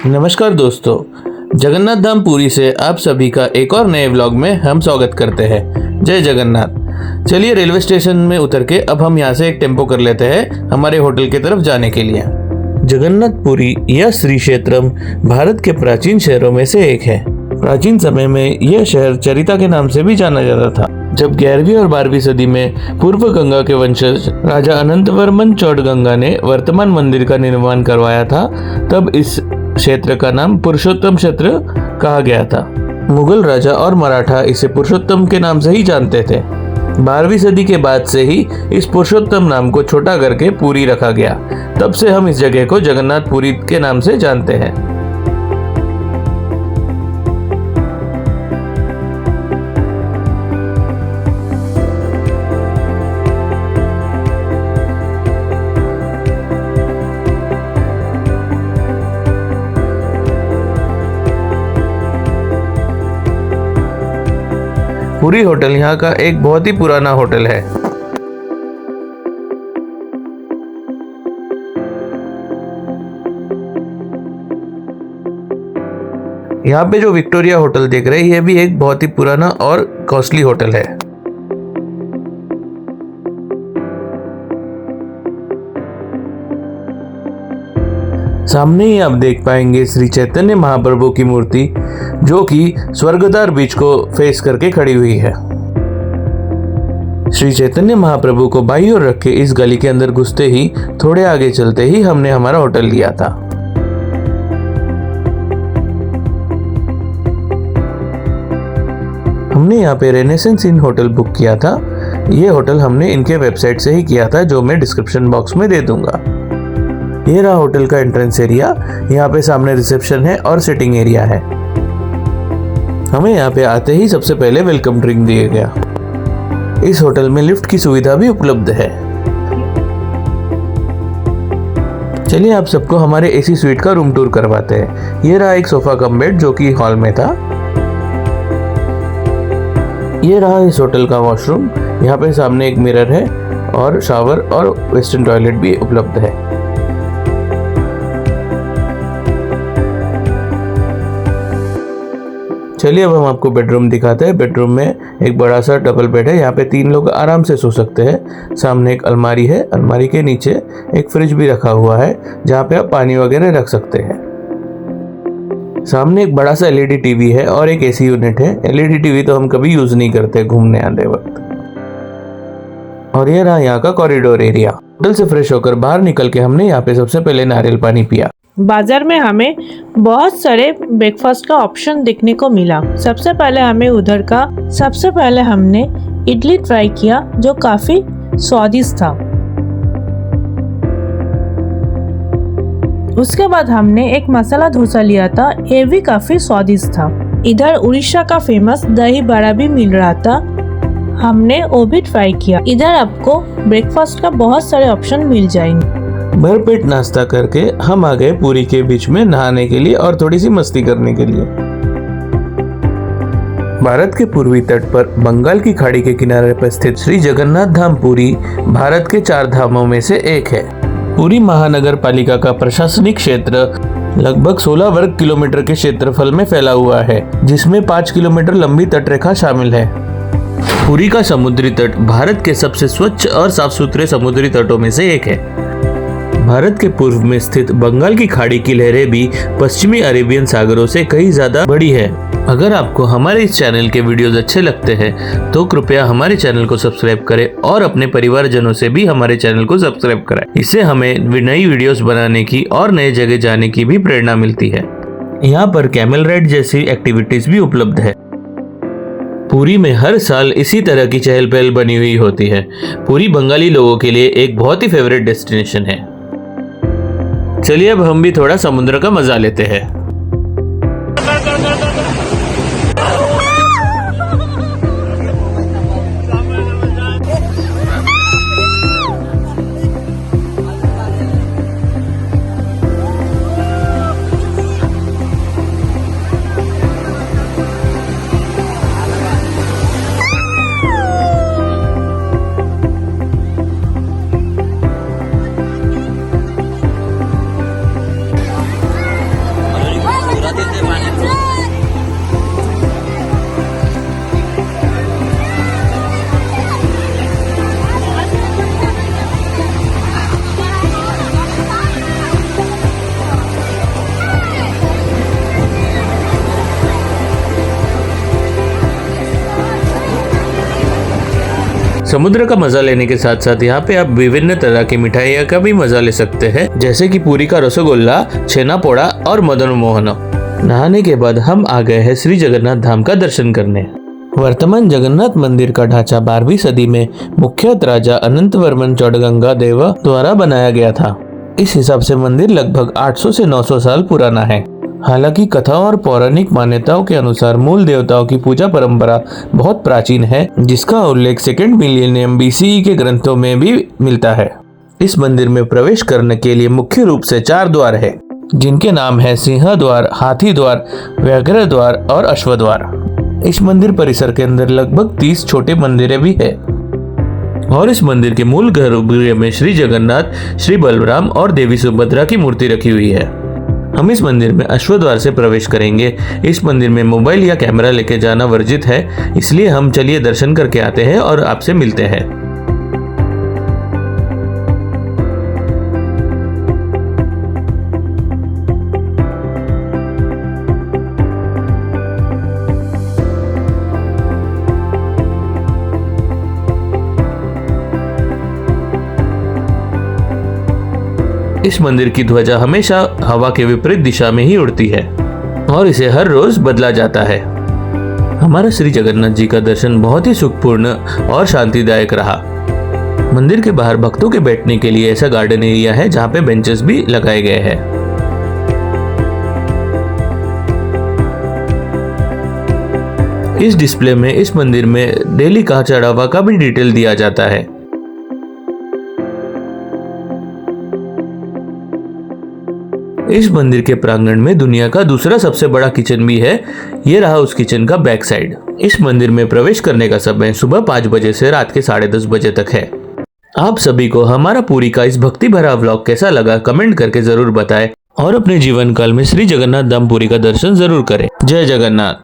नमस्कार दोस्तों, जगन्नाथ धाम पुरी से आप सभी का एक और नए व्लॉग में हम स्वागत करते हैं। जय जगन्नाथ। चलिए रेलवे स्टेशन में उतर के अब हम यहाँ से एक टेम्पो कर लेते हैं हमारे होटल की तरफ जाने के लिए। जगन्नाथपुरी या श्री क्षेत्रम भारत के प्राचीन शहरों में से एक है। प्राचीन समय में यह शहर चरिता के नाम से भी जाना जाता था। जब 11वीं और 12वीं सदी में पूर्व गंगा के वंशज राजा अनंतवर्मन चौड़गंगा ने वर्तमान मंदिर का निर्माण करवाया था, तब इस क्षेत्र का नाम पुरुषोत्तम क्षेत्र कहा गया था। मुगल राजा और मराठा इसे पुरुषोत्तम के नाम से ही जानते थे। 12वीं सदी के बाद से ही इस पुरुषोत्तम नाम को छोटा करके पुरी रखा गया। तब से हम इस जगह को जगन्नाथपुरी के नाम से जानते हैं। पुरी होटल यहाँ का एक बहुत ही पुराना होटल है। यहाँ पे जो विक्टोरिया होटल देख रहे हैं, यह भी एक बहुत ही पुराना और कॉस्टली होटल है। सामने ही आप देख पाएंगे श्री चैतन्य महाप्रभु की मूर्ति, जो कि स्वर्गद्वार बीच को फेस करके खड़ी हुई है। श्री चैतन्य महाप्रभु को बाईं ओर रख के इस गली के अंदर घुसते ही थोड़े आगे चलते ही हमने हमारा होटल लिया था। हमने यहाँ पे रेनेसेंस इन होटल बुक किया था। ये होटल हमने इनके वेबसाइट से ही किया था, जो मैं डिस्क्रिप्शन बॉक्स में दे दूंगा। ये रहा होटल का एंट्रेंस एरिया। यहाँ पे सामने रिसेप्शन है और सिटिंग एरिया है। हमें यहाँ पे आते ही सबसे पहले वेलकम ड्रिंक दिया गया। इस होटल में लिफ्ट की सुविधा भी उपलब्ध है। चलिए आप सबको हमारे एसी स्वीट का रूम टूर करवाते हैं। ये रहा एक सोफा कम बेड, जो कि हॉल में था। ये रहा इस होटल का वॉशरूम। यहाँ पे सामने एक मिरर है और शावर और वेस्टर्न टॉयलेट भी उपलब्ध है। चलिए अब हम आपको बेडरूम दिखाते हैं। बेडरूम में एक बड़ा सा डबल बेड है। यहाँ पे 3 लोग आराम से सो सकते हैं। सामने एक अलमारी है। अलमारी के नीचे एक फ्रिज भी रखा हुआ है, जहाँ पे आप पानी वगैरह रख सकते हैं। सामने एक बड़ा सा एलईडी टीवी है और एक एसी यूनिट है। एलईडी टीवी तो हम कभी यूज नहीं करते घूमने आते वक्त। और ये रहा यहाँ का कॉरिडोर एरिया। होटल से फ्रेश होकर बाहर निकल के हमने यहाँ पे सबसे पहले नारियल पानी पिया। बाजार में हमें बहुत सारे ब्रेकफास्ट का ऑप्शन देखने को मिला। सबसे पहले हमने इडली ट्राई किया, जो काफी स्वादिष्ट था। उसके बाद हमने एक मसाला डोसा लिया था, ये भी काफी स्वादिष्ट था। इधर उड़ीसा का फेमस दही बड़ा भी मिल रहा था, हमने वो भी ट्राई किया। इधर आपको ब्रेकफास्ट का बहुत सारे ऑप्शन मिल जाएंगे। भरपेट नाश्ता करके हम आ गए पुरी के बीच में नहाने के लिए और थोड़ी सी मस्ती करने के लिए। भारत के पूर्वी तट पर बंगाल की खाड़ी के किनारे पर स्थित श्री जगन्नाथ धाम पुरी भारत के 4 धामों में से एक है। पुरी महानगर पालिका का प्रशासनिक क्षेत्र लगभग 16 वर्ग किलोमीटर के क्षेत्रफल में फैला हुआ है, जिसमें 5 किलोमीटर लंबी तटरेखा शामिल है। पुरी का समुद्री तट भारत के सबसे स्वच्छ और साफ सुथरे समुद्री तटों में से एक है। भारत के पूर्व में स्थित बंगाल की खाड़ी की लहरें भी पश्चिमी अरेबियन सागरों से कहीं ज्यादा बड़ी है। अगर आपको हमारे इस चैनल के वीडियोस अच्छे लगते हैं तो कृपया हमारे चैनल को सब्सक्राइब करें और अपने परिवारजनों से भी हमारे चैनल को सब्सक्राइब कराएं। इससे हमें नई वीडियोस बनाने की और नए जगह जाने की भी प्रेरणा मिलती है। यहाँ पर कैमल राइड जैसी एक्टिविटीज भी उपलब्ध है। पुरी में हर साल इसी तरह की चहल पहल बनी हुई होती है। पुरी बंगाली लोगों के लिए एक बहुत ही फेवरेट डेस्टिनेशन है। चलिए अब हम भी थोड़ा समुद्र का मजा लेते हैं। समुद्र का मजा लेने के साथ साथ यहाँ पे आप विभिन्न तरह की मिठाइयों का भी मजा ले सकते हैं, जैसे कि पुरी का रसगुल्ला, छेना पोड़ा और मदन मोहन। नहाने के बाद हम आ गए हैं श्री जगन्नाथ धाम का दर्शन करने। वर्तमान जगन्नाथ मंदिर का ढांचा 12वीं सदी में मुख्यतः राजा अनंतवर्मन चौड़गंगा देव द्वारा बनाया गया था। इस हिसाब से मंदिर लगभग 800 से 900 साल पुराना है। हालांकि कथाओं और पौराणिक मान्यताओं के अनुसार मूल देवताओं की पूजा परंपरा बहुत प्राचीन है, जिसका उल्लेख 2nd मिलियनियम BCE के ग्रंथों में भी मिलता है। इस मंदिर में प्रवेश करने के लिए मुख्य रूप से 4 द्वार है, जिनके नाम है सिंह द्वार, हाथी द्वार, व्याघ्र द्वार और अश्व द्वार। इस मंदिर परिसर के अंदर लगभग 30 छोटे मंदिरें भी है और इस मंदिर के मूल गर्भगृह में श्री जगन्नाथ, श्री बलराम और देवी सुभद्रा की मूर्ति रखी हुई है। हम इस मंदिर में अश्व द्वार से प्रवेश करेंगे। इस मंदिर में मोबाइल या कैमरा लेके जाना वर्जित है, इसलिए हम चलिए दर्शन करके आते हैं और आपसे मिलते हैं। इस मंदिर की ध्वजा हमेशा हवा के विपरीत दिशा में ही उड़ती है और इसे हर रोज बदला जाता है। हमारा श्री जगन्नाथ जी का दर्शन बहुत ही सुखपूर्ण और शांतिदायक रहा। मंदिर के बाहर भक्तों के बैठने के लिए ऐसा गार्डन एरिया है जहाँ पे बेंचेस भी लगाए गए हैं। इस डिस्प्ले में इस मंदिर में डेली का चढ़ावा का भी डिटेल दिया जाता है। इस मंदिर के प्रांगण में दुनिया का दूसरा सबसे बड़ा किचन भी है। ये रहा उस किचन का बैक साइड। इस मंदिर में प्रवेश करने का समय सुबह 5 बजे से रात के 10:30 बजे तक है। आप सभी को हमारा पुरी का इस भक्ति भरा व्लॉग कैसा लगा कमेंट करके जरूर बताएं और अपने जीवन काल में श्री जगन्नाथ धाम पुरी का दर्शन जरूर करें। जय जगन्नाथ।